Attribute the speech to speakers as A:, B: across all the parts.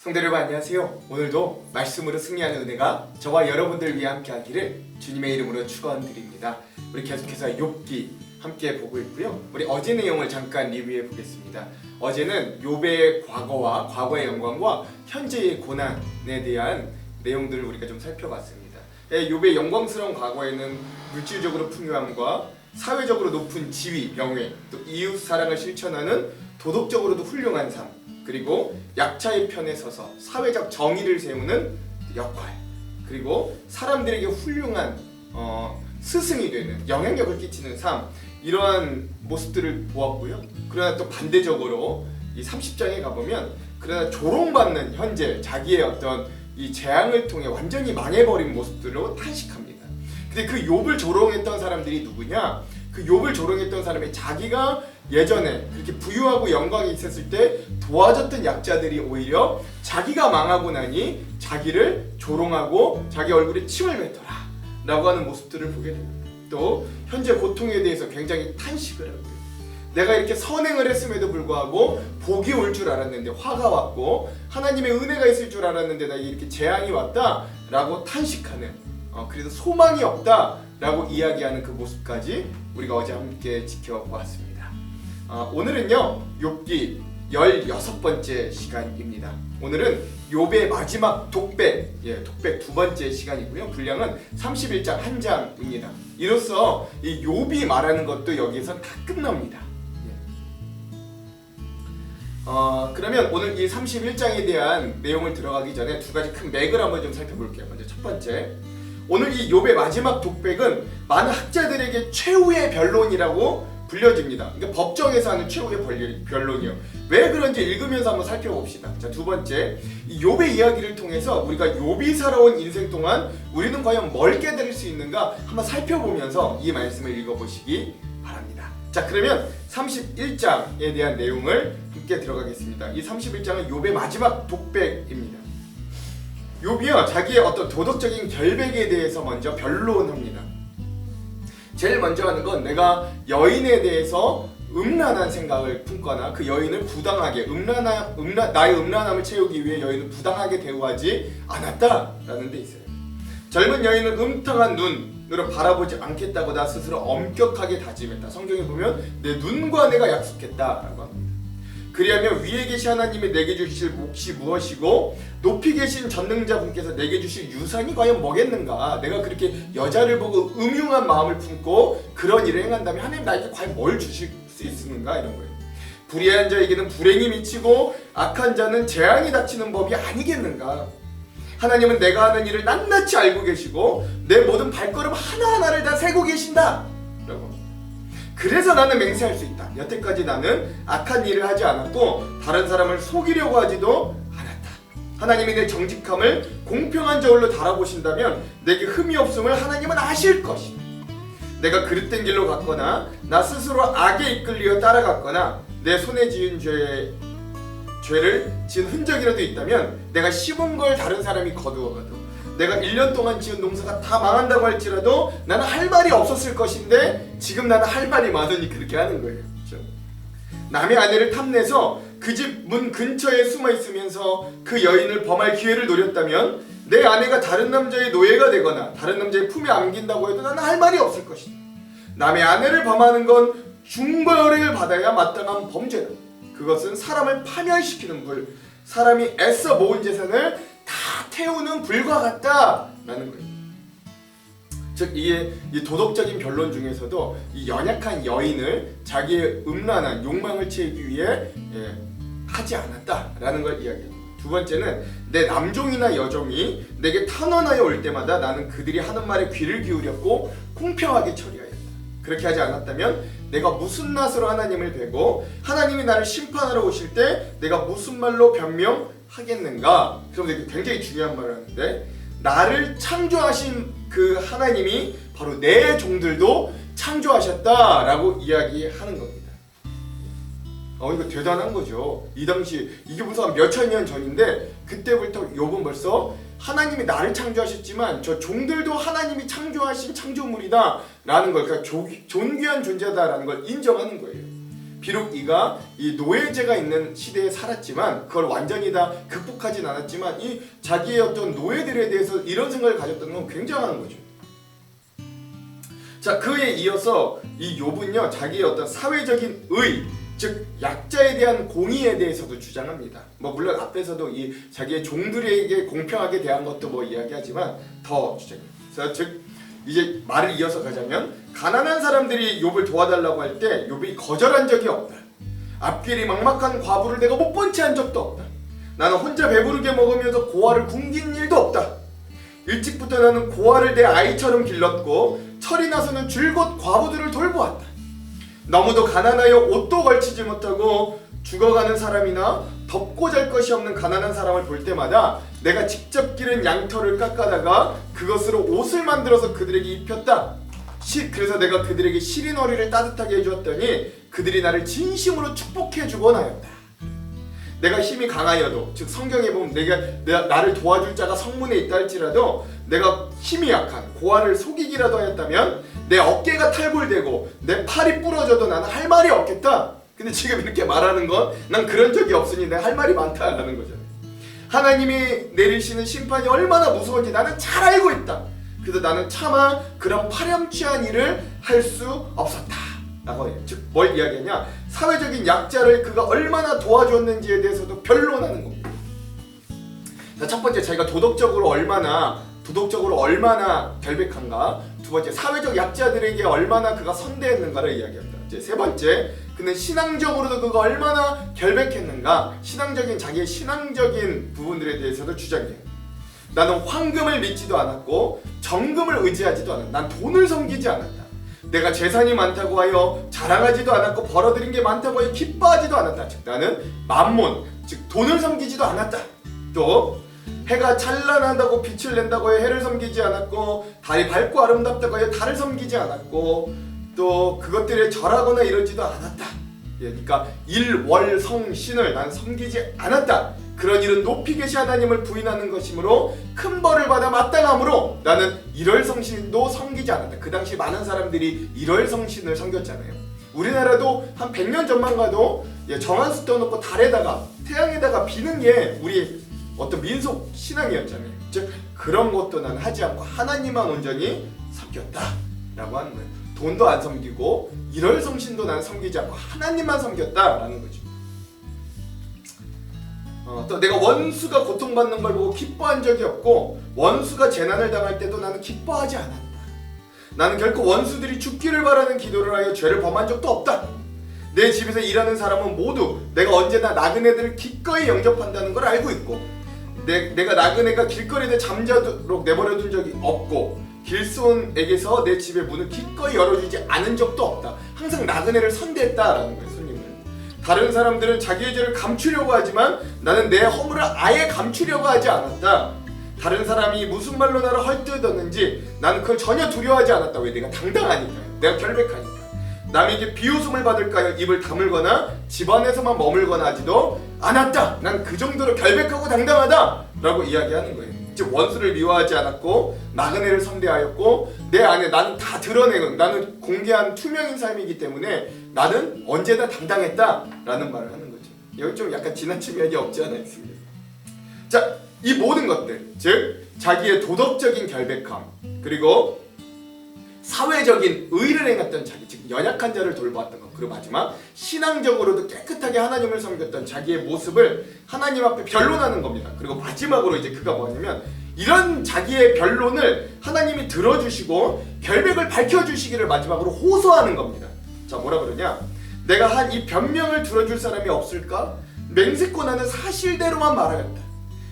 A: 성도 여러분 안녕하세요. 오늘도 말씀으로 승리하는 은혜가 저와 여러분들 위해 함께 하기를 주님의 이름으로 축원드립니다. 우리 계속해서 욥기 함께 보고 있고요. 우리 어제 내용을 잠깐 리뷰해 보겠습니다. 어제는 욥의 과거와 과거의 영광과 현재의 고난에 대한 내용들을 우리가 좀 살펴봤습니다. 욥의 영광스러운 과거에는 물질적으로 풍요함과 사회적으로 높은 지위, 명예, 또 이웃 사랑을 실천하는 도덕적으로도 훌륭한 삶, 그리고 약자의 편에 서서 사회적 정의를 세우는 역할, 그리고 사람들에게 훌륭한 스승이 되는 영향력을 끼치는 삶, 이러한 모습들을 보았고요. 그러나 또 반대적으로 이 30장에 가보면 그러나 조롱받는 현재 자기의 어떤 이 재앙을 통해 완전히 망해버린 모습들로 탄식합니다. 근데 그 욥을 조롱했던 사람들이 누구냐? 그 욥을 조롱했던 사람이 자기가 예전에 그렇게 부유하고 영광이 있었을 때 도와줬던 약자들이 오히려 자기가 망하고 나니 자기를 조롱하고 자기 얼굴에 침을 뱉어라 라고 하는 모습들을 보게 됩니다. 또 현재 고통에 대해서 굉장히 탄식을 하고요. 내가 이렇게 선행을 했음에도 불구하고 복이 올 줄 알았는데 화가 왔고 하나님의 은혜가 있을 줄 알았는데 나에게 이렇게 재앙이 왔다 라고 탄식하는, 그래서 소망이 없다 라고 이야기하는 그 모습까지 우리가 어제 함께 지켜보았습니다. 오늘은요 욥기 16번째 시간입니다. 오늘은 욥의 마지막 독백, 독백 두 번째 시간이고요. 분량은 31장 한 장입니다. 이로써 이 욥이 말하는 것도 여기에서 다 끝납니다. 그러면 오늘 이 31장에 대한 내용을 들어가기 전에 두 가지 큰 맥을 한번 좀 살펴볼게요. 먼저 첫 번째, 오늘 이 욥의 마지막 독백은 많은 학자들에게 최후의 변론이라고 불려집니다. 그러니까 법정에서 하는 최후의 변론이요. 왜 그런지 읽으면서 한번 살펴봅시다. 자, 두 번째, 이 욥의 이야기를 통해서 우리가 욥이 살아온 인생 동안 우리는 과연 뭘 깨달을 수 있는가 한번 살펴보면서 이 말씀을 읽어보시기 바랍니다. 자, 그러면 31장에 대한 내용을 함께 들어가겠습니다. 이 31장은 욥의 마지막 독백입니다. 욥이요, 자기의 어떤 도덕적인 결백에 대해서 먼저 변론합니다. 제일 먼저 하는 건 내가 여인에 대해서 음란한 생각을 품거나 그 여인을 부당하게 나의 음란함을 채우기 위해 여인을 부당하게 대우하지 않았다라는 데 있어요. 젊은 여인을 음탕한 눈으로 바라보지 않겠다고 나 스스로 엄격하게 다짐했다. 성경에 보면 내 눈과 내가 약속했다라고 합니다. 그리하면 위에 계신 하나님이 내게 주실 몫이 무엇이고 높이 계신 전능자분께서 내게 주실 유산이 과연 뭐겠는가? 내가 그렇게 여자를 보고 음흉한 마음을 품고 그런 일을 행한다면 하나님 나에게 과연 뭘 주실 수 있는가? 이런 거예요. 불의한 자에게는 불행이 미치고 악한 자는 재앙이 닥치는 법이 아니겠는가? 하나님은 내가 하는 일을 낱낱이 알고 계시고 내 모든 발걸음 하나하나를 다 세고 계신다 라고. 그래서 나는 맹세할 수 있다. 여태까지 나는 악한 일을 하지 않았고 다른 사람을 속이려고 하지도 않았다. 하나님이 내 정직함을 공평한 저울로 달아보신다면 내게 흠이 없음을 하나님은 아실 것이다. 내가 그릇된 길로 갔거나 나 스스로 악에 이끌려 따라갔거나 내 손에 지은 죄를 지은 흔적이라도 있다면 내가 씹은 걸 다른 사람이 거두어가도 내가 1년 동안 지은 농사가 다 망한다고 할지라도 나는 할 말이 없었을 것인데 지금 나는 할 말이 많으니 그렇게 하는 거예요. 그렇죠? 남의 아내를 탐내서 그 집 문 근처에 숨어 있으면서 그 여인을 범할 기회를 노렸다면 내 아내가 다른 남자의 노예가 되거나 다른 남자의 품에 안긴다고 해도 나는 할 말이 없을 것이다. 남의 아내를 범하는 건 중벌을 받아야 마땅한 범죄다. 그것은 사람을 파멸시키는 불, 사람이 애써 모은 재산을 다 태우는 불과 같다라는 거예요. 즉 이게 이 도덕적인 변론 중에서도 이 연약한 여인을 자기의 음란한 욕망을 채우기 위해 하지 않았다라는 걸 이야기합니다. 두 번째는 내 남종이나 여종이 내게 탄원하여 올 때마다 나는 그들이 하는 말에 귀를 기울였고 공평하게 처리하였다. 그렇게 하지 않았다면 내가 무슨 낯으로 하나님을 뵈고 하나님이 나를 심판하러 오실 때 내가 무슨 말로 변명하겠는가? 그럼 굉장히 중요한 말을 하는데 나를 창조하신 그 하나님이 바로 내 종들도 창조하셨다라고 이야기하는 겁니다. 이거 대단한 거죠. 이 당시 이게 무슨 몇천 년 전인데 그때부터 욥은 벌써 하나님이 나를 창조하셨지만 저 종들도 하나님이 창조하신 창조물이다 라는 걸, 그러니까 존귀한 존재다라는 걸 인정하는 거예요. 비록 이가 이 노예제가 있는 시대에 살았지만 그걸 완전히 다 극복하진 않았지만 이 자기의 어떤 노예들에 대해서 이런 생각을 가졌다는 건 굉장한 거죠. 자, 그에 이어서 이 욥은요 자기의 어떤 사회적인 의, 즉 약자에 대한 공의에 대해서도 주장합니다. 뭐 물론 앞에서도 이 자기의 종들에게 공평하게 대한 것도 뭐 이야기하지만 더 주장해요. 그래서 즉 이제 말을 이어서 가자면 가난한 사람들이 욥을 도와달라고 할 때 욥이 거절한 적이 없다. 앞길이 막막한 과부를 내가 못 본 채 한 적도 없다. 나는 혼자 배부르게 먹으면서 고아를 굶긴 일도 없다. 일찍부터 나는 고아를 내 아이처럼 길렀고 철이 나서는 줄곧 과부들을 돌보았다. 너무도 가난하여 옷도 걸치지 못하고 죽어가는 사람이나 덮고 잘 것이 없는 가난한 사람을 볼 때마다 내가 직접 기른 양털을 깎아다가 그것으로 옷을 만들어서 그들에게 입혔다. 그래서 내가 그들에게 시린 허리를 따뜻하게 해주었더니 그들이 나를 진심으로 축복해주곤 하였다. 내가 힘이 강하여도, 즉 성경에 보면 내가 나를 도와줄 자가 성문에 있다 할지라도 내가 힘이 약한 고아를 속이기라도 하였다면 내 어깨가 탈골되고 내 팔이 부러져도 나는 할 말이 없겠다. 근데 지금 이렇게 말하는 건 난 그런 적이 없으니 내가 할 말이 많다라는 거잖아요. 하나님이 내리시는 심판이 얼마나 무서운지 나는 잘 알고 있다. 그래서 나는 차마 그런 파렴치한 일을 할 수 없었다 라고 해요. 즉 뭘 이야기하냐, 사회적인 약자를 그가 얼마나 도와줬는지에 대해서도 변론하는 겁니다. 자, 첫 번째, 자기가 도덕적으로 얼마나 결백한가. 두 번째, 사회적 약자들에게 얼마나 그가 선대했는가를 이야기합니다. 이제 세 번째, 그는 신앙적으로도 그가 얼마나 결백했는가, 자기의 신앙적인 부분들에 대해서도 주장해요. 나는 황금을 믿지도 않았고 정금을 의지하지도 않았다. 난 돈을 섬기지 않았다. 내가 재산이 많다고 하여 자랑하지도 않았고 벌어들인 게 많다고 하여 기뻐하지도 않았다. 즉 나는 만몬, 즉 돈을 섬기지도 않았다. 또 해가 찬란하다고 빛을 낸다고 해서 해를 섬기지 않았고 달이 밝고 아름답다고 해서 달을 섬기지 않았고 또 그것들에 절하거나 이러지도 않았다. 그러니까 일월성신을 나는 섬기지 않았다. 그런 일은 높이 계신 하나님을 부인하는 것이므로 큰 벌을 받아 마땅함으로 나는 일월성신도 섬기지 않았다. 그 당시 많은 사람들이 일월성신을 섬겼잖아요. 우리나라도 한 100년 전만 가도 정한수 떠놓고 달에다가 태양에다가 비는 게 우리 어떤 민속 신앙이었잖아요. 즉 그런 것도 나는 하지 않고 하나님만 온전히 섬겼다라고 하는 거예요. 돈도 안 섬기고 일월성신도 나는 섬기지 않고 하나님만 섬겼다라는 거죠. 또 내가 원수가 고통받는 걸 보고 기뻐한 적이 없고 원수가 재난을 당할 때도 나는 기뻐하지 않았다. 나는 결코 원수들이 죽기를 바라는 기도를 하여 죄를 범한 적도 없다. 내 집에서 일하는 사람은 모두 내가 언제나 나그네들을 기꺼이 영접한다는 걸 알고 있고 내가 나그네가 길거리에 잠자도록 내버려둔 적이 없고 길손에게서 내 집의 문을 기꺼이 열어주지 않은 적도 없다. 항상 나그네를 선대했다라는 거예요. 손님을. 다른 사람들은 자기의 죄를 감추려고 하지만 나는 내 허물을 아예 감추려고 하지 않았다. 다른 사람이 무슨 말로 나를 헐뜯었는지 나는 그걸 전혀 두려워하지 않았다. 왜? 내가 당당하니까요. 내가 결백하니까. 남에게 비웃음을 받을까요? 입을 다물거나 집안에서만 머물거나 하지도 않았다. 난 그 정도로 결백하고 당당하다 라고 이야기하는 거예요. 즉 원수를 미워하지 않았고 나그네를 선대하였고 내 안에 나는 다 드러내고 나는 공개한 투명인 삶이기 때문에 나는 언제나 당당했다라는 말을 하는 거죠. 여기 좀 약간 지나친 면이 없지 않아 있습니다. 자, 이 모든 것들, 즉 자기의 도덕적인 결백함 그리고 사회적인 의를 행했던 자기, 즉 연약한 자를 돌보았던 것, 그리고 마지막 신앙적으로도 깨끗하게 하나님을 섬겼던 자기의 모습을 하나님 앞에 변론하는 겁니다. 그리고 마지막으로 이제 그가 뭐냐면 이런 자기의 변론을 하나님이 들어주시고 결백을 밝혀주시기를 마지막으로 호소하는 겁니다. 자, 뭐라 그러냐, 내가 한 이 변명을 들어줄 사람이 없을까? 맹세코 나는 사실대로만 말하였다.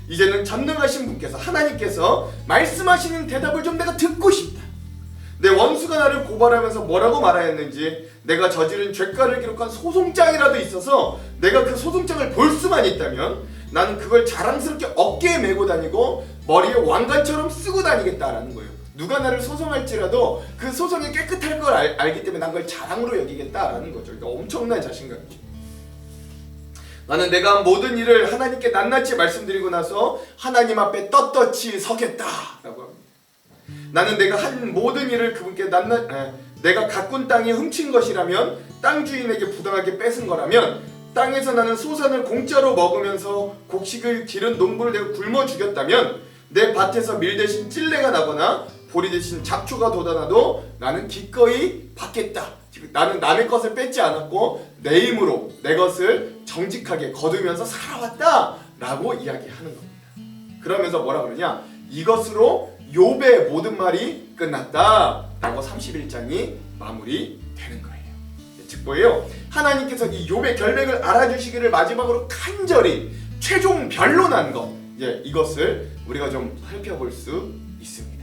A: 이제는 전능하신 분께서 하나님께서 말씀하시는 대답을 좀 내가 듣고 싶다. 내 원수가 나를 고발하면서 뭐라고 말하였는지 내가 저지른 죄가를 기록한 소송장이라도 있어서 내가 그 소송장을 볼 수만 있다면 나는 그걸 자랑스럽게 어깨에 메고 다니고 머리에 왕관처럼 쓰고 다니겠다라는 거예요. 누가 나를 소송할지라도 그 소송이 깨끗할 걸 알기 때문에 난 그걸 자랑으로 여기겠다라는 거죠. 그러니까 엄청난 자신감이죠. 나는 내가 한 모든 일을 하나님께 낱낱이 말씀드리고 나서 하나님 앞에 떳떳이 서겠다라고 합니다. 나는 내가 한 모든 일을 그분께 내가 가꾼 땅이 훔친 것이라면, 땅 주인에게 부당하게 뺏은 거라면, 땅에서 나는 소산을 공짜로 먹으면서 곡식을 기른 농부를 내가 굶어 죽였다면, 내 밭에서 밀 대신 찔레가 나거나 보리 대신 잡초가 돋아나도 나는 기꺼이 받겠다. 나는 남의 것을 뺏지 않았고 내 힘으로 내 것을 정직하게 거두면서 살아왔다 라고 이야기하는 겁니다. 그러면서 뭐라 그러냐, 이것으로 욥의 모든 말이 끝났다 라고 31장이 마무리되는 거예요. 즉 뭐예요? 하나님께서 이 욥의 결백을 알아주시기를 마지막으로 간절히 최종 변론한 것, 이것을 우리가 좀 살펴볼 수 있습니다.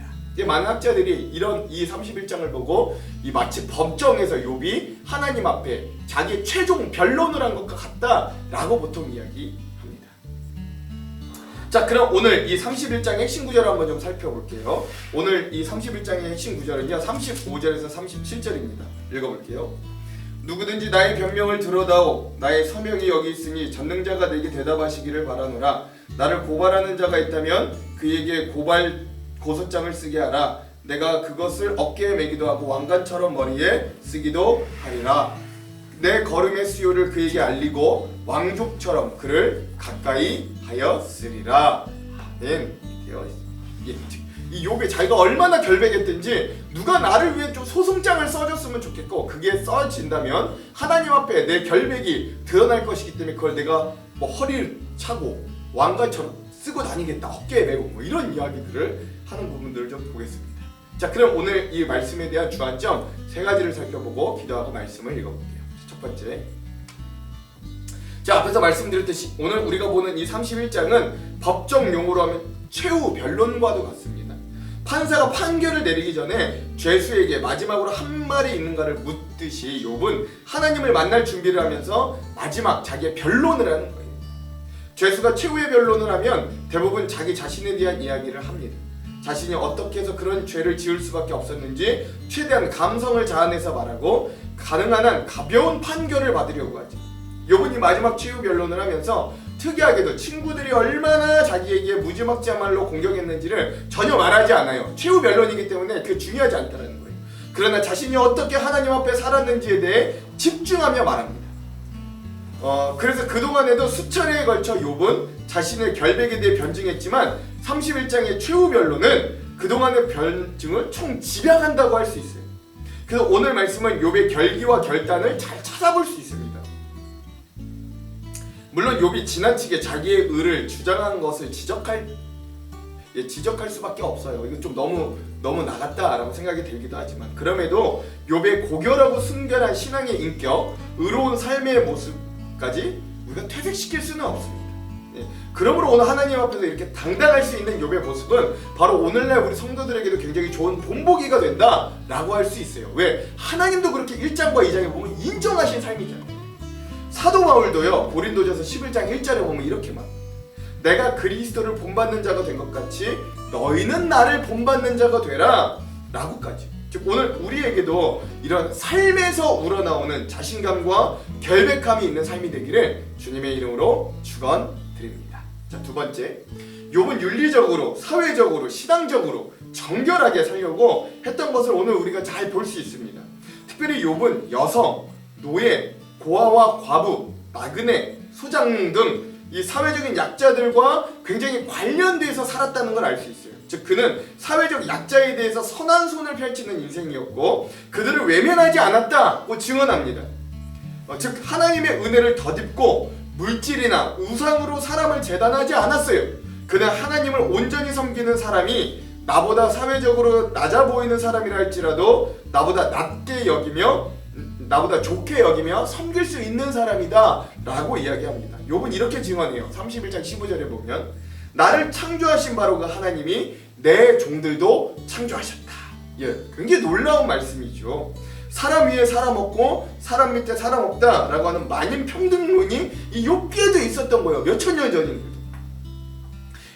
A: 많은 학자들이 이런 이 31장을 보고 이 마치 법정에서 욥이 하나님 앞에 자기 최종 변론을 한 것과 같다라고 보통 이야기합니다. 자, 그럼 오늘 이 31장의 핵심 구절을 한번 좀 살펴볼게요. 오늘 이 31장의 핵심 구절은요, 35절에서 37절입니다. 읽어볼게요. 누구든지 나의 변명을 들어다오. 나의 서명이 여기 있으니 전능자가 내게 대답하시기를 바라노라. 나를 고발하는 자가 있다면 그에게 고소장을 쓰게 하라. 내가 그것을 어깨에 매기도 하고 왕관처럼 머리에 쓰기도 하리라. 내 걸음의 수요를 그에게 알리고 왕족처럼 그를 가까이 하였으리라. 아멘. 이 욥이 자기가 얼마나 결백했든지 누가 나를 위해 좀 소송장을 써줬으면 좋겠고, 그게 써진다면 하나님 앞에 내 결백이 드러날 것이기 때문에 그걸 내가 뭐 허리를 차고 왕관처럼 쓰고 다니겠다, 어깨에 메고 뭐 이런 이야기들을 하는 부분들을 좀 보겠습니다. 자, 그럼 오늘 이 말씀에 대한 주안점 세 가지를 살펴보고 기도하고 말씀을 읽어볼게요. 첫 번째, 자, 앞에서 말씀드렸듯이 오늘 우리가 보는 이 31장은 법정 용어로 하면 최후 변론과도 같습니다. 판사가 판결을 내리기 전에 죄수에게 마지막으로 한 말이 있는가를 묻듯이 욥은 하나님을 만날 준비를 하면서 마지막 자기의 변론을 하는 거예요. 죄수가 최후의 변론을 하면 대부분 자기 자신에 대한 이야기를 합니다. 자신이 어떻게 해서 그런 죄를 지을 수밖에 없었는지 최대한 감성을 자아내서 말하고 가능한 한 가벼운 판결을 받으려고 하죠. 욥은 이 마지막 최후 변론을 하면서 특이하게도 친구들이 얼마나 자기에게 무지막지한 말로 공격했는지를 전혀 말하지 않아요. 최후 변론이기 때문에 그게 중요하지 않다는 거예요. 그러나 자신이 어떻게 하나님 앞에 살았는지에 대해 집중하며 말합니다. 그래서 그동안에도 수차례에 걸쳐 욥은 자신의 결백에 대해 변증했지만 31장의 최후 변론은 그동안의 변증을 총 집약한다고 할 수 있어요. 그래서 오늘 말씀은 욥의 결기와 결단을 잘 찾아볼 수 있습니다. 물론 욥이 지나치게 자기의 의를 주장한 것을 지적할 수밖에 없어요. 이거 좀 너무 나갔다라고 생각이 들기도 하지만, 그럼에도 욥의 고결하고 순결한 신앙의 인격, 의로운 삶의 모습까지 우리가 퇴색시킬 수는 없습니다. 그러므로 오늘 하나님 앞에서 이렇게 당당할 수 있는 욥의 모습은 바로 오늘날 우리 성도들에게도 굉장히 좋은 본보기가 된다라고 할 수 있어요. 왜? 하나님도 그렇게 1장과 2장에 보면 인정하신 삶이잖아요. 사도 바울도요, 고린도전서 11장 1절에 보면 이렇게 말합니다. 내가 그리스도를 본받는 자가 된 것 같이 너희는 나를 본받는 자가 되라 라고까지. 즉 오늘 우리에게도 이런 삶에서 우러나오는 자신감과 결백함이 있는 삶이 되기를 주님의 이름으로 축원드립니다. 자, 두 번째, 욥은 윤리적으로, 사회적으로, 신앙적으로 정결하게 살려고 했던 것을 오늘 우리가 잘 볼 수 있습니다. 특별히 욥은 여성, 노예, 고아와 과부, 나그네, 소장 등 이 사회적인 약자들과 굉장히 관련돼서 살았다는 걸 알 수 있어요. 즉 그는 사회적 약자에 대해서 선한 손을 펼치는 인생이었고 그들을 외면하지 않았다고 증언합니다. 즉 하나님의 은혜를 덧입고 물질이나 우상으로 사람을 재단하지 않았어요. 그는 하나님을 온전히 섬기는 사람이 나보다 사회적으로 낮아 보이는 사람이라 할지라도 나보다 낮게 여기며 나보다 좋게 여기며 섬길 수 있는 사람이다 라고 이야기합니다. 욥은 이렇게 증언해요. 31장 15절에 보면 나를 창조하신 바로 그 하나님이 내 종들도 창조하셨다. 굉장히 놀라운 말씀이죠. 사람 위에 사람 없고 사람 밑에 사람 없다 라고 하는 만인평등론이 이 욥기에도 있었던 거예요. 몇천 년 전인데도.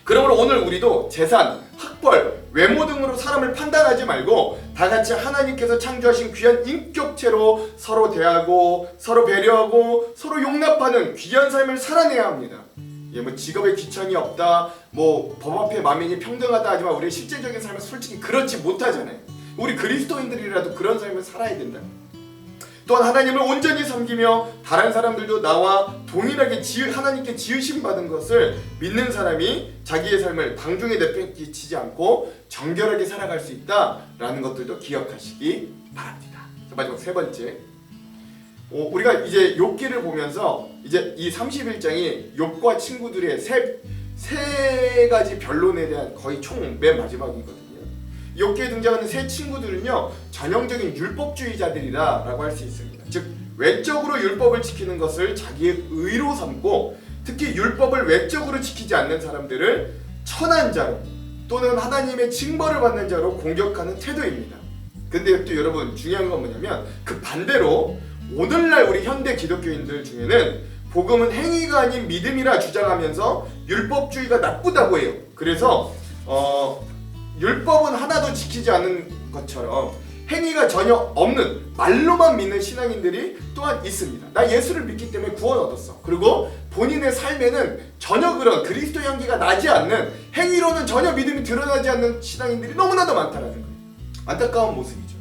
A: 그러므로 오늘 우리도 재산, 학벌, 외모 등으로 사람을 판단하지 말고 다 같이 하나님께서 창조하신 귀한 인격체로 서로 대하고 서로 배려하고 서로 용납하는 귀한 삶을 살아내야 합니다. 뭐 직업에 귀천이 없다, 뭐 법 앞에 만민이 평등하다 하지만 우리의 실제적인 삶은 솔직히 그렇지 못하잖아요. 우리 그리스도인들이라도 그런 삶을 살아야 된다. 또한 하나님을 온전히 섬기며 다른 사람들도 나와 동일하게 하나님께 지으심 받은 것을 믿는 사람이 자기의 삶을 방종에 내팽개치지 않고 정결하게 살아갈 수 있다라는 것들도 기억하시기 바랍니다. 마지막 세 번째, 우리가 이제 욥기를 보면서 이제 이 31장이 욥과 친구들의 세 가지 변론에 대한 거의 총 맨 마지막이거든요. 욥기에 등장하는 세 친구들은요, 전형적인 율법주의자들이라고 할 수 있습니다. 즉 외적으로 율법을 지키는 것을 자기의 의로 삼고, 특히 율법을 외적으로 지키지 않는 사람들을 천한 자로 또는 하나님의 징벌을 받는 자로 공격하는 태도입니다. 근데 또 여러분, 중요한 건 뭐냐면 그 반대로 오늘날 우리 현대 기독교인들 중에는 복음은 행위가 아닌 믿음이라 주장하면서 율법주의가 나쁘다고 해요. 그래서 율법은 하나도 지키지 않은 것처럼 행위가 전혀 없는 말로만 믿는 신앙인들이 또한 있습니다. 나 예수를 믿기 때문에 구원 얻었어. 그리고 본인의 삶에는 전혀 그런 그리스도 향기가 나지 않는, 행위로는 전혀 믿음이 드러나지 않는 신앙인들이 너무나도 많다는 거예요. 안타까운 모습이죠.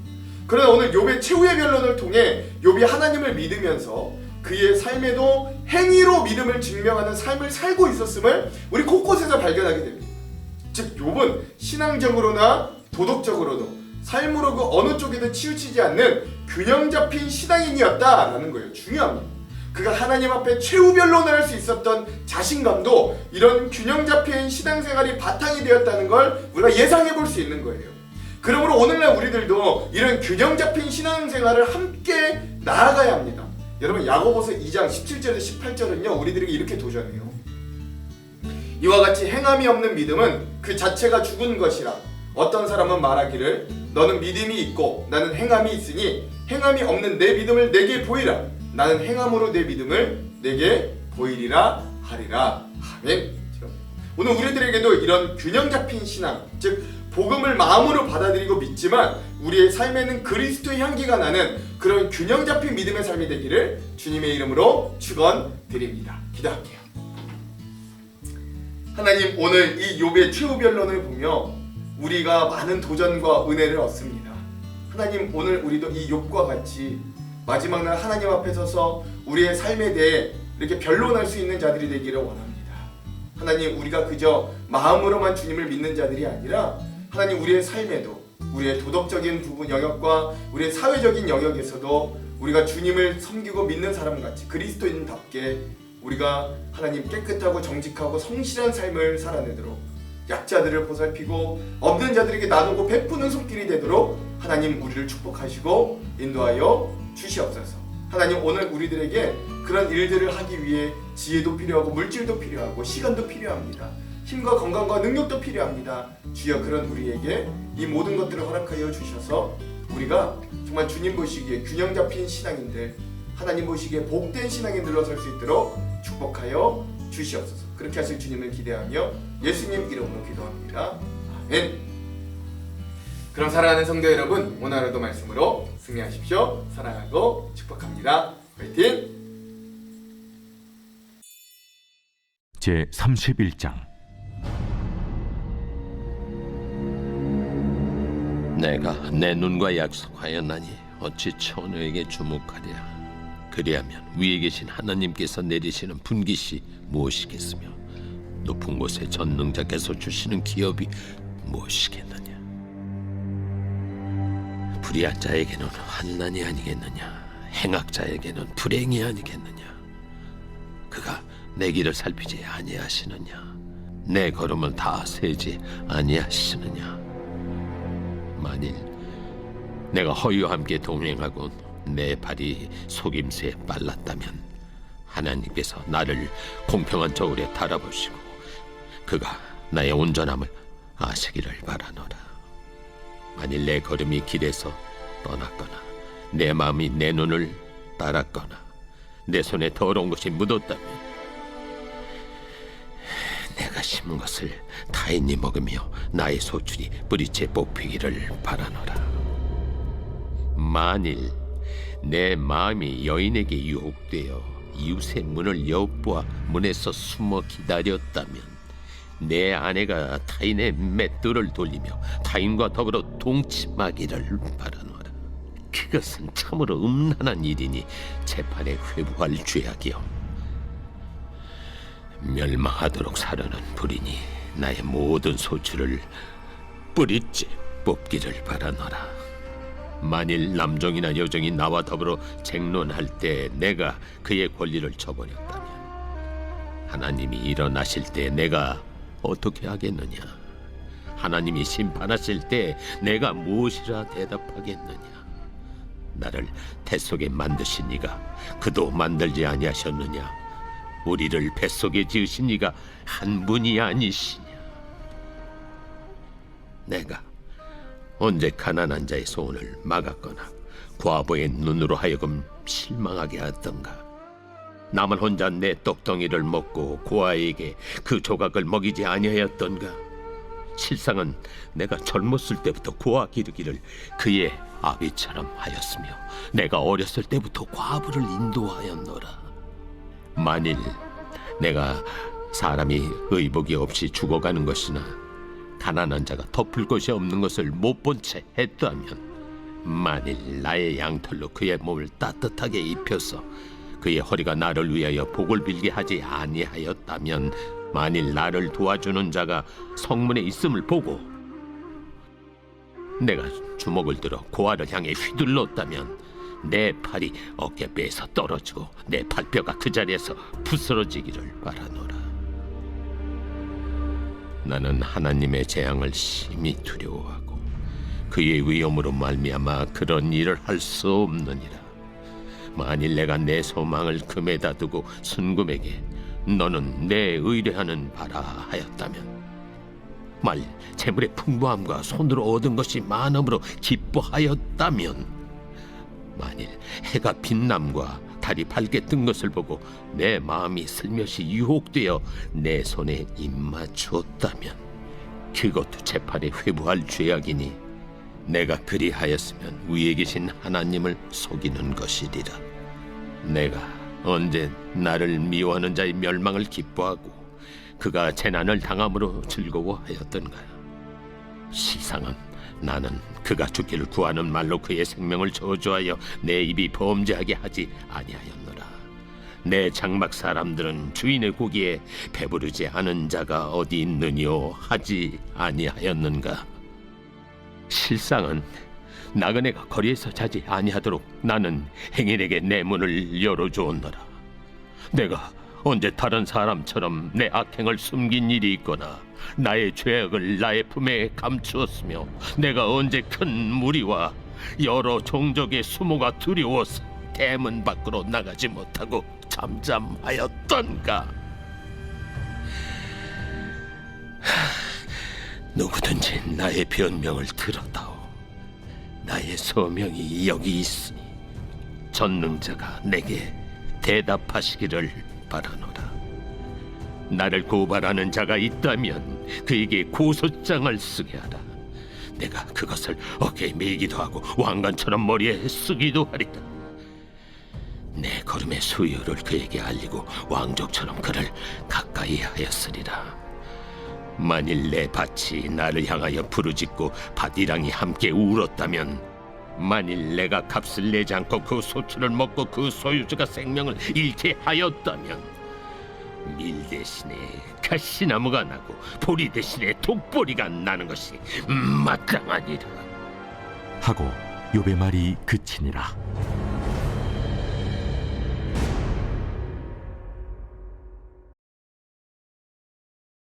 A: 그러나 오늘 욥의 최후의 변론을 통해 욥이 하나님을 믿으면서 그의 삶에도 행위로 믿음을 증명하는 삶을 살고 있었음을 우리 곳곳에서 발견하게 됩니다. 즉 욥은 신앙적으로나 도덕적으로도 삶으로 그 어느 쪽에도 치우치지 않는 균형 잡힌 신앙인이었다라는 거예요. 중요합니다. 그가 하나님 앞에 최후 변론을 할 수 있었던 자신감도 이런 균형 잡힌 신앙생활이 바탕이 되었다는 걸 우리가 예상해 볼 수 있는 거예요. 그러므로 오늘날 우리들도 이런 균형 잡힌 신앙생활을 함께 나아가야 합니다. 여러분, 야고보서 2장 17절에서 18절은요 우리들에게 이렇게 도전해요. 이와 같이 행함이 없는 믿음은 그 자체가 죽은 것이라. 어떤 사람은 말하기를 너는 믿음이 있고 나는 행함이 있으니 행함이 없는 내 믿음을 내게 보이라. 나는 행함으로 내 믿음을 내게 보이리라 하리라. 아멘. 오늘 우리들에게도 이런 균형 잡힌 신앙, 즉 복음을 마음으로 받아들이고 믿지만 우리의 삶에는 그리스도의 향기가 나는 그런 균형 잡힌 믿음의 삶이 되기를 주님의 이름으로 축원드립니다. 기도할게요. 하나님, 오늘 이 욥의 최후 변론을 보며 우리가 많은 도전과 은혜를 얻습니다. 하나님, 오늘 우리도 이 욥과 같이 마지막 날 하나님 앞에 서서 우리의 삶에 대해 이렇게 변론할 수 있는 자들이 되기를 원합니다. 하나님, 우리가 그저 마음으로만 주님을 믿는 자들이 아니라 하나님, 우리의 삶에도 우리의 도덕적인 부분 영역과 우리의 사회적인 영역에서도 우리가 주님을 섬기고 믿는 사람같이 그리스도인답게 우리가 하나님 깨끗하고 정직하고 성실한 삶을 살아내도록, 약자들을 보살피고 없는 자들에게 나누고 베푸는 손길이 되도록 하나님 우리를 축복하시고 인도하여 주시옵소서. 하나님, 오늘 우리들에게 그런 일들을 하기 위해 지혜도 필요하고 물질도 필요하고 시간도 필요합니다. 힘과 건강과 능력도 필요합니다. 주여, 그런 우리에게 이 모든 것들을 허락하여 주셔서 우리가 정말 주님 보시기에 균형 잡힌 신앙인들, 하나님 보시기에 복된 신앙인들로 설 수 있도록 축복하여 주시옵소서. 그렇게 하실 주님을 기대하며 예수님 이름으로 기도합니다. 아멘. 그럼 사랑하는 성도 여러분, 오늘 하루도 말씀으로 승리하십시오. 사랑하고 축복합니다. 화이팅!
B: 제 31장.
C: 내가 내 눈과 약속하였나니 어찌 처녀에게 주목하랴. 그리하면 위에 계신 하나님께서 내리시는 분깃이 무엇이겠으며 높은 곳에 전능자께서 주시는 기업이 무엇이겠느냐. 불의한 자에게는 환난이 아니겠느냐. 행악자에게는 불행이 아니겠느냐. 그가 내 길을 살피지 아니하시느냐. 내 걸음을 다 세지 아니하시느냐. 만일 내가 허위와 함께 동행하고 내 발이 속임수에 빨랐다면 하나님께서 나를 공평한 저울에 달아보시고 그가 나의 온전함을 아시기를 바라노라. 만일 내 걸음이 길에서 떠났거나 내 마음이 내 눈을 따랐거나 내 손에 더러운 것이 묻었다면 내가 심은 것을 타인이 먹으며 나의 소출이 뿌리째 뽑히기를 바라노라. 만일 내 마음이 여인에게 유혹되어 이웃의 문을 엿보아 문에서 숨어 기다렸다면 내 아내가 타인의 맷돌을 돌리며 타인과 더불어 동침하기를 바라노라. 그것은 참으로 음란한 일이니 재판에 회부할 죄악이요 멸망하도록 사려는 불이니 나의 모든 소출을 뿌리째 뽑기를 바라노라. 만일 남종이나 여종이 나와 더불어 쟁론할 때 내가 그의 권리를 저버렸다면 하나님이 일어나실 때 내가 어떻게 하겠느냐? 하나님이 심판하실 때 내가 무엇이라 대답하겠느냐? 나를 뱃속에 만드신 이가 그도 만들지 아니하셨느냐? 우리를 뱃속에 지으신 이가 한 분이 아니시냐? 내가 언제 가난한 자의 소원을 막았거나 과부의 눈으로 하여금 실망하게 하던가? 나만 혼자 내 떡덩이를 먹고 고아에게 그 조각을 먹이지 아니하였던가? 실상은 내가 젊었을 때부터 고아 기르기를 그의 아비처럼 하였으며 내가 어렸을 때부터 과부를 인도하였노라. 만일 내가 사람이 의복이 없이 죽어가는 것이나 가난한 자가 덮을 것이 없는 것을 못 본 채 했다면, 만일 나의 양털로 그의 몸을 따뜻하게 입혀서 그의 허리가 나를 위하여 복을 빌게 하지 아니하였다면, 만일 나를 도와주는 자가 성문에 있음을 보고 내가 주먹을 들어 고아를 향해 휘둘렀다면 내 팔이 어깨뼈에서 떨어지고 내 팔뼈가 그 자리에서 부스러지기를 바라노라. 나는 하나님의 재앙을 심히 두려워하고 그의 위엄으로 말미암아 그런 일을 할 수 없느니라. 만일 내가 내 소망을 금에다 두고 순금에게 너는 내 의뢰하는 바라 하였다면, 만일 재물의 풍부함과 손으로 얻은 것이 많음으로 기뻐하였다면, 만일 해가 빛남과 달이 밝게 뜬 것을 보고 내 마음이 슬며시 유혹되어 내 손에 입맞추었다면, 그것도 재판에 회부할 죄악이니 내가 그리하였으면 위에 계신 하나님을 속이는 것이리라. 내가 언제 나를 미워하는 자의 멸망을 기뻐하고 그가 재난을 당함으로 즐거워하였던가? 실상은 나는 그가 죽기를 구하는 말로 그의 생명을 저주하여 내 입이 범죄하게 하지 아니하였노라. 내 장막 사람들은 주인의 고기에 배부르지 않은 자가 어디 있느뇨 하지 아니하였는가? 실상은 나그네가 거리에서 자지 아니하도록 나는 행인에게 내 문을 열어주었노라. 내가 언제 다른 사람처럼 내 악행을 숨긴 일이 있거나 나의 죄악을 나의 품에 감추었으며, 내가 언제 큰 무리와 여러 종족의 수모가 두려워서 대문 밖으로 나가지 못하고 잠잠하였던가? 누구든지 나의 변명을 들어다오. 나의 소명이 여기 있으니 전능자가 내게 대답하시기를 바라노라. 나를 고발하는 자가 있다면 그에게 고소장을 쓰게 하라. 내가 그것을 어깨에 메기도 하고 왕관처럼 머리에 쓰기도 하리라. 내 걸음의 수요를 그에게 알리고 왕족처럼 그를 가까이 하였으리라. 만일 내 밭이 나를 향하여 부르짖고 밭이랑이 함께 울었다면, 만일 내가 값을 내지 않고 그 소출을 먹고 그 소유주가 생명을 잃게 하였다면, 밀 대신에 가시나무가 나고 보리 대신에 독보리가 나는 것이 마땅하니라.
B: 하고 욥의 말이 그치니라.